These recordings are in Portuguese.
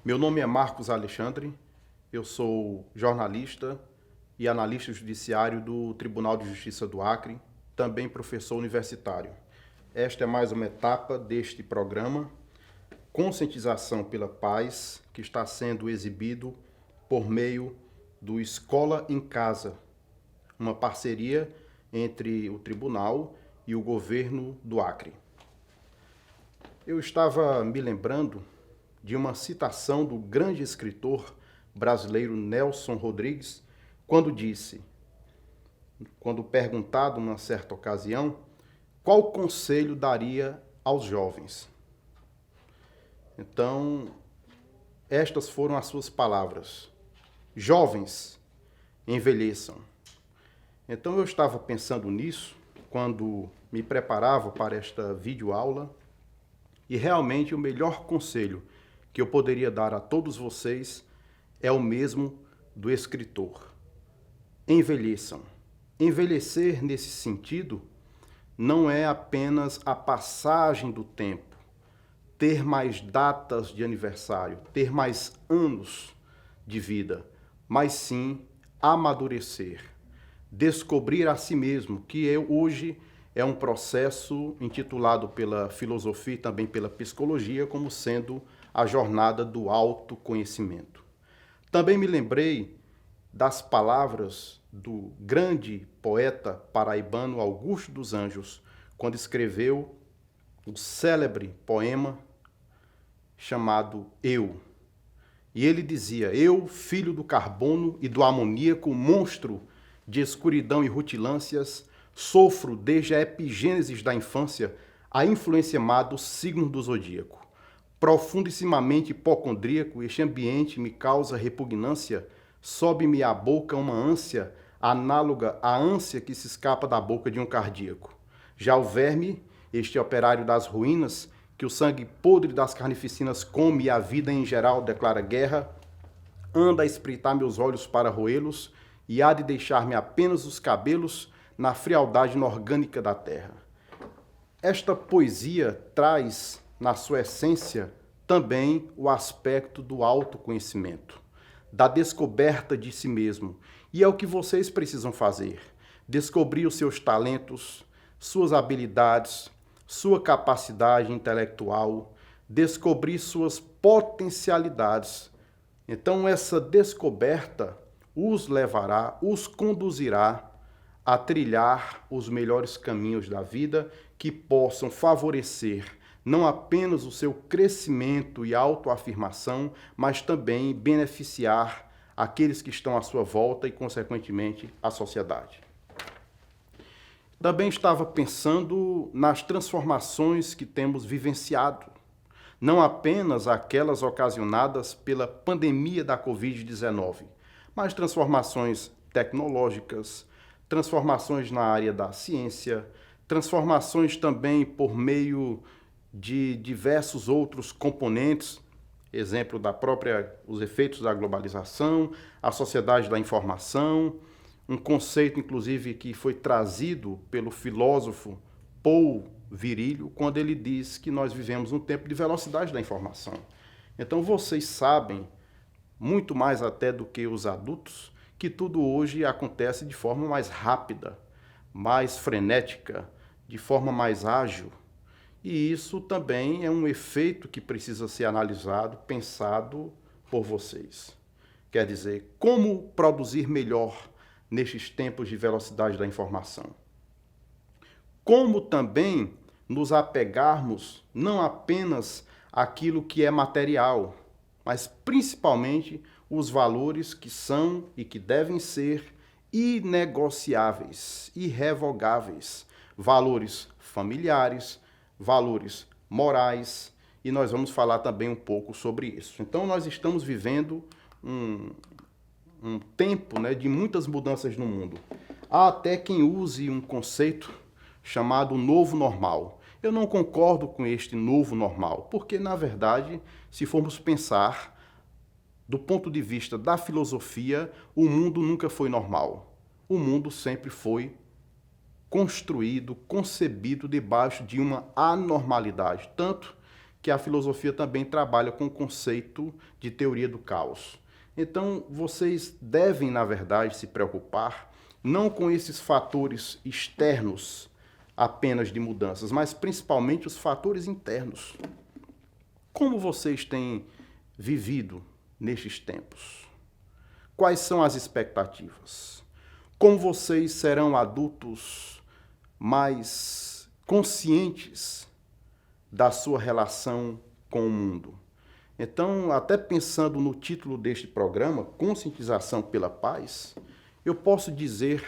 Meu nome é Marcos Alexandre, eu sou jornalista e analista judiciário do Tribunal de Justiça do Acre, também professor universitário. Esta é mais uma etapa deste programa, Conscientização pela Paz, que está sendo exibido por meio do Escola em Casa, uma parceria entre o Tribunal e o governo do Acre. Eu estava me lembrando de uma citação do grande escritor brasileiro Nelson Rodrigues, quando perguntado numa certa ocasião, qual conselho daria aos jovens? Então, estas foram as suas palavras. Jovens, envelheçam. Então eu estava pensando nisso quando me preparava para esta videoaula e realmente o melhor conselho que eu poderia dar a todos vocês é o mesmo do escritor. Envelheçam. Envelhecer nesse sentido não é apenas a passagem do tempo, ter mais datas de aniversário, ter mais anos de vida, mas sim amadurecer, descobrir a si mesmo, que hoje é um processo intitulado pela filosofia e também pela psicologia como sendo a jornada do autoconhecimento. Também me lembrei das palavras do grande poeta paraibano Augusto dos Anjos, quando escreveu o célebre poema chamado Eu. E ele dizia: eu, filho do carbono e do amoníaco, monstro de escuridão e rutilâncias, sofro desde a epigênese da infância a influência má do signo do zodíaco. Profundissimamente hipocondríaco, este ambiente me causa repugnância, sobe-me à boca uma ânsia análoga à ânsia que se escapa da boca de um cardíaco. Já o verme, este operário das ruínas, que o sangue podre das carnificinas come e a vida em geral declara guerra, anda a espreitar meus olhos para roê-los e há de deixar-me apenas os cabelos na frialdade inorgânica da terra. Esta poesia traz, na sua essência, também o aspecto do autoconhecimento, da descoberta de si mesmo. E é o que vocês precisam fazer: descobrir os seus talentos, suas habilidades, sua capacidade intelectual, descobrir suas potencialidades. Então, essa descoberta os levará, os conduzirá a trilhar os melhores caminhos da vida que possam favorecer não apenas o seu crescimento e autoafirmação, mas também beneficiar aqueles que estão à sua volta e, consequentemente, a sociedade. Também estava pensando nas transformações que temos vivenciado, não apenas aquelas ocasionadas pela pandemia da Covid-19, mas transformações tecnológicas, transformações na área da ciência, transformações também por meio de diversos outros componentes, exemplo os efeitos da globalização, a sociedade da informação, um conceito, inclusive, que foi trazido pelo filósofo Paul Virilio, quando ele diz que nós vivemos um tempo de velocidade da informação. Então, vocês sabem, muito mais até do que os adultos, que tudo hoje acontece de forma mais rápida, mais frenética, de forma mais ágil. E isso também é um efeito que precisa ser analisado, pensado por vocês. Quer dizer, como produzir melhor nestes tempos de velocidade da informação? Como também nos apegarmos não apenas àquilo que é material, mas principalmente os valores que são e que devem ser inegociáveis, irrevogáveis, valores familiares, valores morais, e nós vamos falar também um pouco sobre isso. Então, nós estamos vivendo um tempo, de muitas mudanças no mundo. Há até quem use um conceito chamado novo normal. Eu não concordo com este novo normal, porque, na verdade, se formos pensar do ponto de vista da filosofia, o mundo nunca foi normal. O mundo sempre foi construído, concebido debaixo de uma anormalidade, tanto que a filosofia também trabalha com o conceito de teoria do caos. Então, vocês devem, na verdade, se preocupar não com esses fatores externos apenas de mudanças, mas principalmente os fatores internos. Como vocês têm vivido nestes tempos? Quais são as expectativas? Como vocês serão adultos mais conscientes da sua relação com o mundo? Então, até pensando no título deste programa, Conscientização pela Paz, eu posso dizer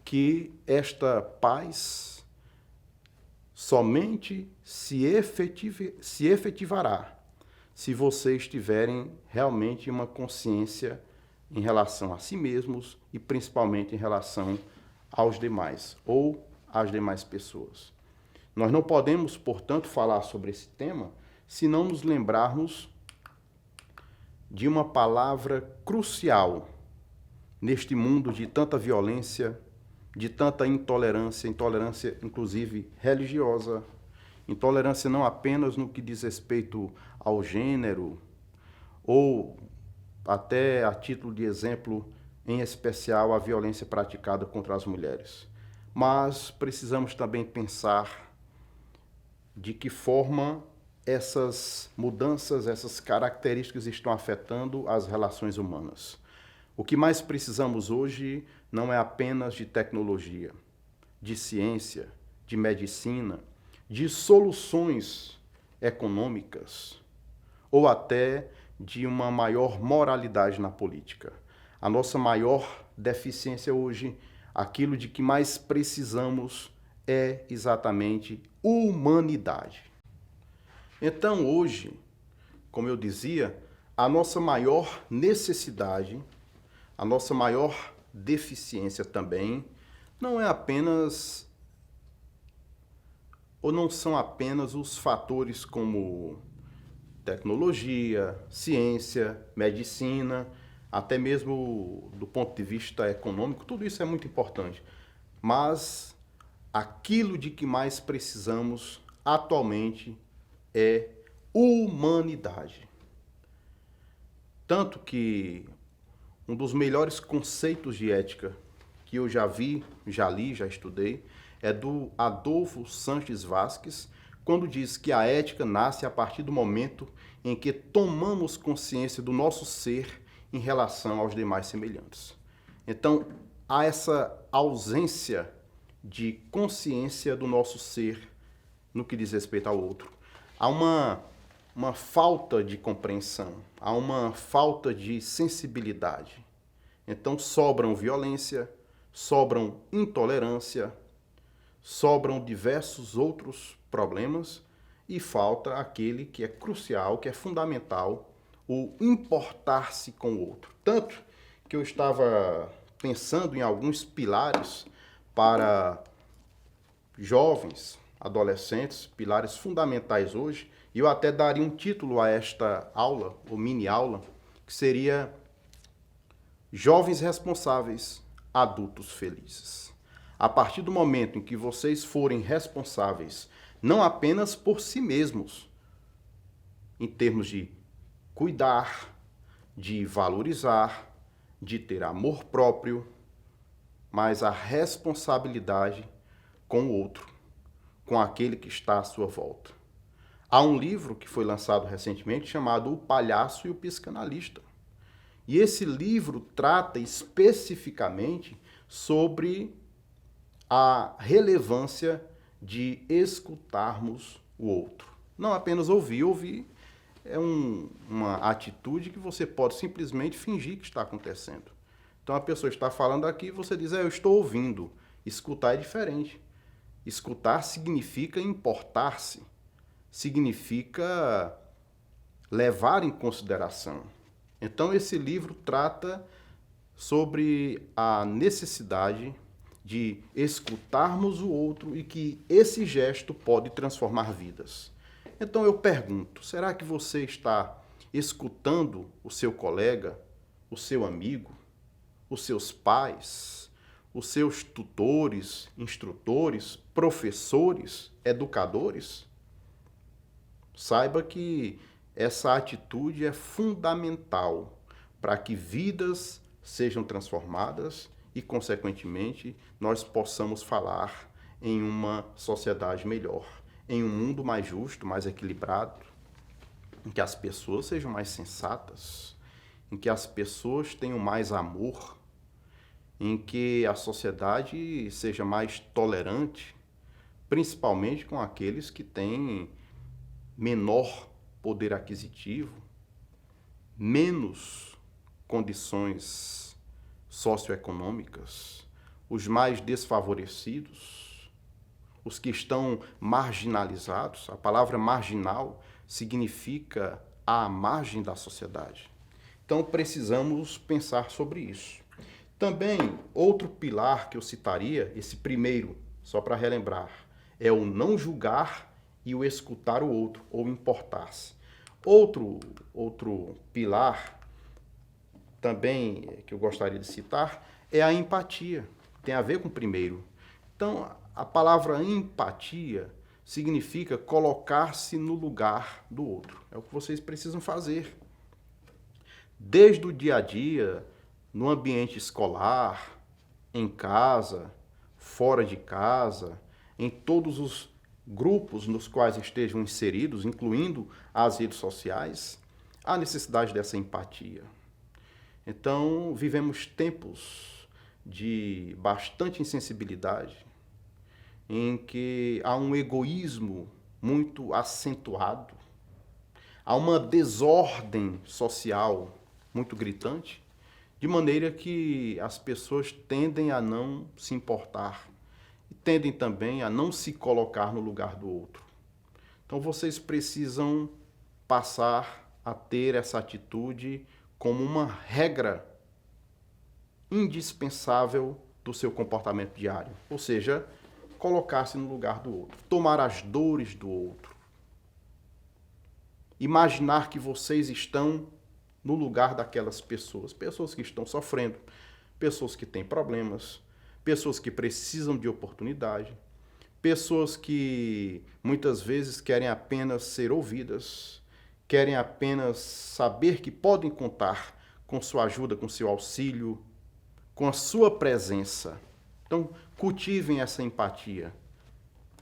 que esta paz somente se efetivará se vocês tiverem realmente uma consciência em relação a si mesmos e principalmente em relação aos demais ou às demais pessoas. Nós não podemos, portanto, falar sobre esse tema se não nos lembrarmos de uma palavra crucial neste mundo de tanta violência, de tanta intolerância, intolerância inclusive religiosa, intolerância não apenas no que diz respeito ao gênero, ou até a título de exemplo, em especial, a violência praticada contra as mulheres. Mas precisamos também pensar de que forma essas mudanças, essas características estão afetando as relações humanas. O que mais precisamos hoje não é apenas de tecnologia, de ciência, de medicina, de soluções econômicas ou até de uma maior moralidade na política. A nossa maior deficiência hoje, aquilo de que mais precisamos é exatamente humanidade. Então hoje, como eu dizia, a nossa maior necessidade, a nossa maior deficiência também, não é apenas, ou não são apenas os fatores como tecnologia, ciência, medicina, até mesmo do ponto de vista econômico, tudo isso é muito importante. Mas aquilo de que mais precisamos atualmente é humanidade. Tanto que um dos melhores conceitos de ética que eu já vi, já li, já estudei, é do Adolfo Sanches Vasquez, quando diz que a ética nasce a partir do momento em que tomamos consciência do nosso ser em relação aos demais semelhantes. Então, há essa ausência de consciência do nosso ser no que diz respeito ao outro. Há uma falta de compreensão, há uma falta de sensibilidade. Então, sobram violência, sobram intolerância, sobram diversos outros problemas e falta aquele que é crucial, que é fundamental, o importar-se com o outro. Tanto que eu estava pensando em alguns pilares para jovens, adolescentes, pilares fundamentais hoje, e eu até daria um título a esta aula, ou mini aula, que seria Jovens Responsáveis, Adultos Felizes. A partir do momento em que vocês forem responsáveis, não apenas por si mesmos, em termos de cuidar, de valorizar, de ter amor próprio, mas a responsabilidade com o outro, com aquele que está à sua volta. Há um livro que foi lançado recentemente chamado O Palhaço e o Psicanalista. E esse livro trata especificamente sobre a relevância de escutarmos o outro. Não apenas ouvir. Ouvir é uma atitude que você pode simplesmente fingir que está acontecendo. Então a pessoa está falando aqui e você diz, eu estou ouvindo. Escutar é diferente. Escutar significa importar-se, significa levar em consideração. Então esse livro trata sobre a necessidade de escutarmos o outro e que esse gesto pode transformar vidas. Então eu pergunto, será que você está escutando o seu colega, o seu amigo, os seus pais, os seus tutores, instrutores, professores, educadores? Saiba que essa atitude é fundamental para que vidas sejam transformadas e, consequentemente, nós possamos falar em uma sociedade melhor, em um mundo mais justo, mais equilibrado, em que as pessoas sejam mais sensatas, em que as pessoas tenham mais amor, em que a sociedade seja mais tolerante, principalmente com aqueles que têm menor poder aquisitivo, menos condições socioeconômicas, os mais desfavorecidos, os que estão marginalizados. A palavra marginal significa à margem da sociedade. Então precisamos pensar sobre isso. Também outro pilar que eu citaria, esse primeiro, só para relembrar, é o não julgar e o escutar o outro, ou importar-se. Outro pilar também que eu gostaria de citar é a empatia. Tem a ver com o primeiro. Então, a palavra empatia significa colocar-se no lugar do outro. É o que vocês precisam fazer. Desde o dia a dia, no ambiente escolar, em casa, fora de casa, em todos os grupos nos quais estejam inseridos, incluindo as redes sociais, há necessidade dessa empatia. Então, vivemos tempos de bastante insensibilidade, em que há um egoísmo muito acentuado, há uma desordem social muito gritante, de maneira que as pessoas tendem a não se importar e tendem também a não se colocar no lugar do outro. Então vocês precisam passar a ter essa atitude como uma regra indispensável do seu comportamento diário. Ou seja, colocar-se no lugar do outro, tomar as dores do outro. Imaginar que vocês estão no lugar daquelas pessoas, pessoas que estão sofrendo, pessoas que têm problemas, pessoas que precisam de oportunidade, pessoas que muitas vezes querem apenas ser ouvidas, querem apenas saber que podem contar com sua ajuda, com seu auxílio, com a sua presença. Então, cultivem essa empatia.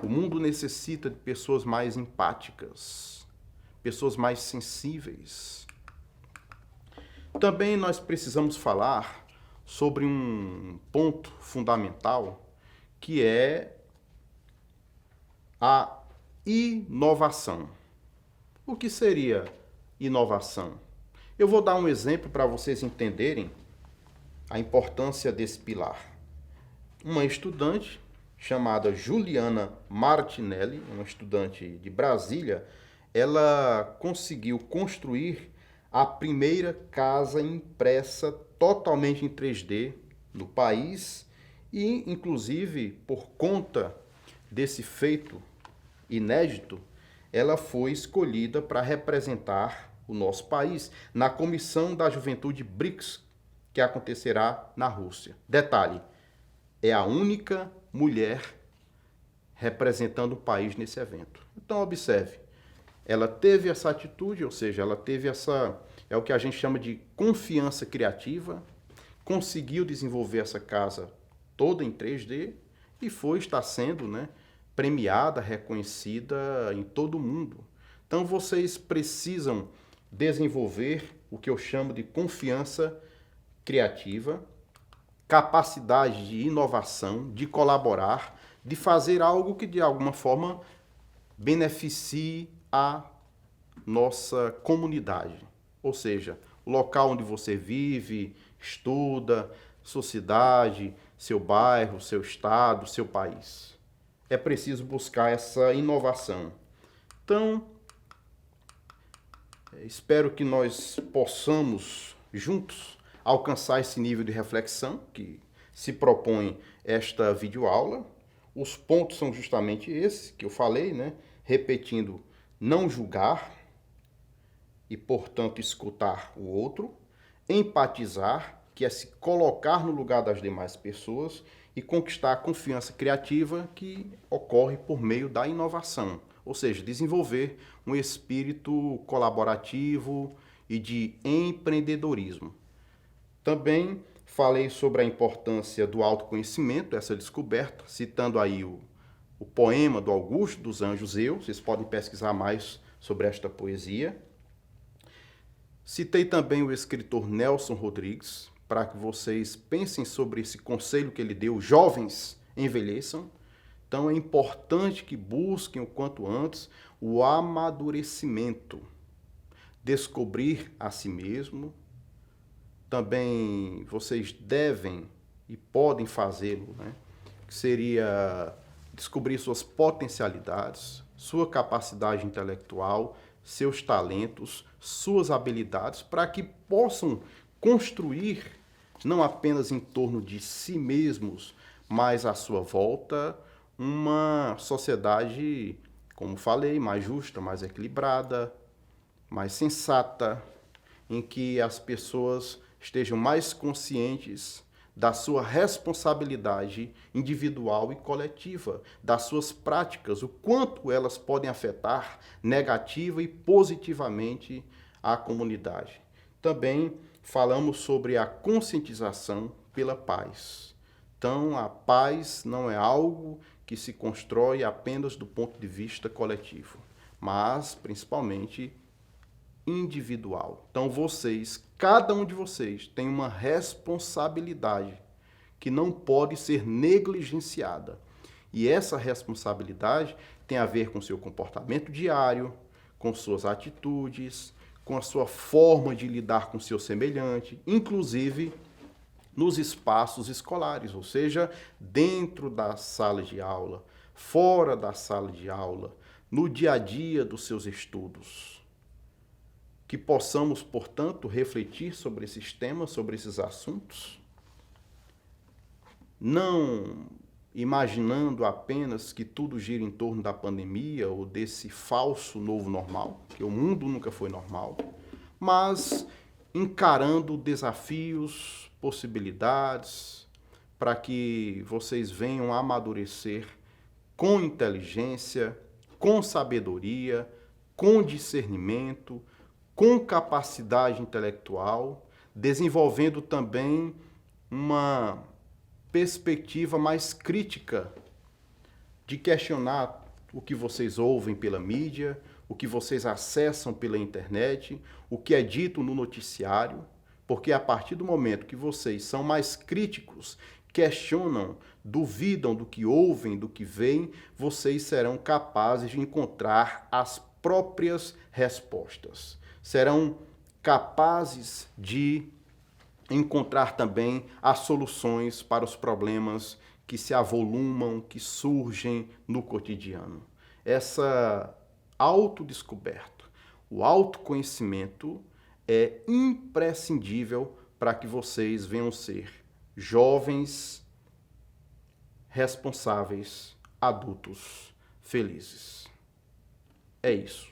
O mundo necessita de pessoas mais empáticas, pessoas mais sensíveis. Também nós precisamos falar sobre um ponto fundamental, que é a inovação. O que seria inovação? Eu vou dar um exemplo para vocês entenderem a importância desse pilar. Uma estudante chamada Juliana Martinelli, uma estudante de Brasília, ela conseguiu construir a primeira casa impressa totalmente em 3D no país e, inclusive, por conta desse feito inédito, ela foi escolhida para representar o nosso país na Comissão da Juventude BRICS, que acontecerá na Rússia. Detalhe, é a única mulher representando o país nesse evento. Então, observe, ela teve essa atitude, ou seja, ela teve essa, é o que a gente chama de confiança criativa, conseguiu desenvolver essa casa toda em 3D e está sendo, premiada, reconhecida em todo o mundo. Então, vocês precisam desenvolver o que eu chamo de confiança criativa, capacidade de inovação, de colaborar, de fazer algo que de alguma forma beneficie a nossa comunidade. Ou seja, o local onde você vive, estuda, sua cidade, seu bairro, seu estado, seu país. É preciso buscar essa inovação. Então, espero que nós possamos juntos alcançar esse nível de reflexão que se propõe esta videoaula. Os pontos são justamente esses que eu falei, repetindo, não julgar e, portanto, escutar o outro, empatizar, que é se colocar no lugar das demais pessoas, e conquistar a confiança criativa que ocorre por meio da inovação, ou seja, desenvolver um espírito colaborativo e de empreendedorismo. Também falei sobre a importância do autoconhecimento, essa descoberta, citando aí o poema do Augusto dos Anjos Eu, vocês podem pesquisar mais sobre esta poesia. Citei também o escritor Nelson Rodrigues, para que vocês pensem sobre esse conselho que ele deu, jovens envelheçam. Então é importante que busquem o quanto antes o amadurecimento, descobrir a si mesmo. Também vocês devem e podem fazê-lo, né? Que seria descobrir suas potencialidades, sua capacidade intelectual, seus talentos, suas habilidades, para que possam construir, não apenas em torno de si mesmos, mas à sua volta, uma sociedade, como falei, mais justa, mais equilibrada, mais sensata, em que as pessoas estejam mais conscientes da sua responsabilidade individual e coletiva, das suas práticas, o quanto elas podem afetar negativa e positivamente a comunidade. Também falamos sobre a conscientização pela paz. Então, a paz não é algo que se constrói apenas do ponto de vista coletivo, mas principalmente individual. Então vocês, cada um de vocês, tem uma responsabilidade que não pode ser negligenciada. E essa responsabilidade tem a ver com seu comportamento diário, com suas atitudes, com a sua forma de lidar com seu semelhante, inclusive nos espaços escolares, ou seja, dentro da sala de aula, fora da sala de aula, no dia a dia dos seus estudos. Que possamos, portanto, refletir sobre esses temas, sobre esses assuntos, não imaginando apenas que tudo gira em torno da pandemia ou desse falso novo normal, que o mundo nunca foi normal, mas encarando desafios, possibilidades, para que vocês venham a amadurecer com inteligência, com sabedoria, com discernimento, com capacidade intelectual, desenvolvendo também uma perspectiva mais crítica de questionar o que vocês ouvem pela mídia, o que vocês acessam pela internet, o que é dito no noticiário, porque a partir do momento que vocês são mais críticos, questionam, duvidam do que ouvem, do que veem, vocês serão capazes de encontrar as próprias respostas. Serão capazes de encontrar também as soluções para os problemas que se avolumam, que surgem no cotidiano. Essa autodescoberta, o autoconhecimento é imprescindível para que vocês venham ser jovens, responsáveis, adultos, felizes. É isso.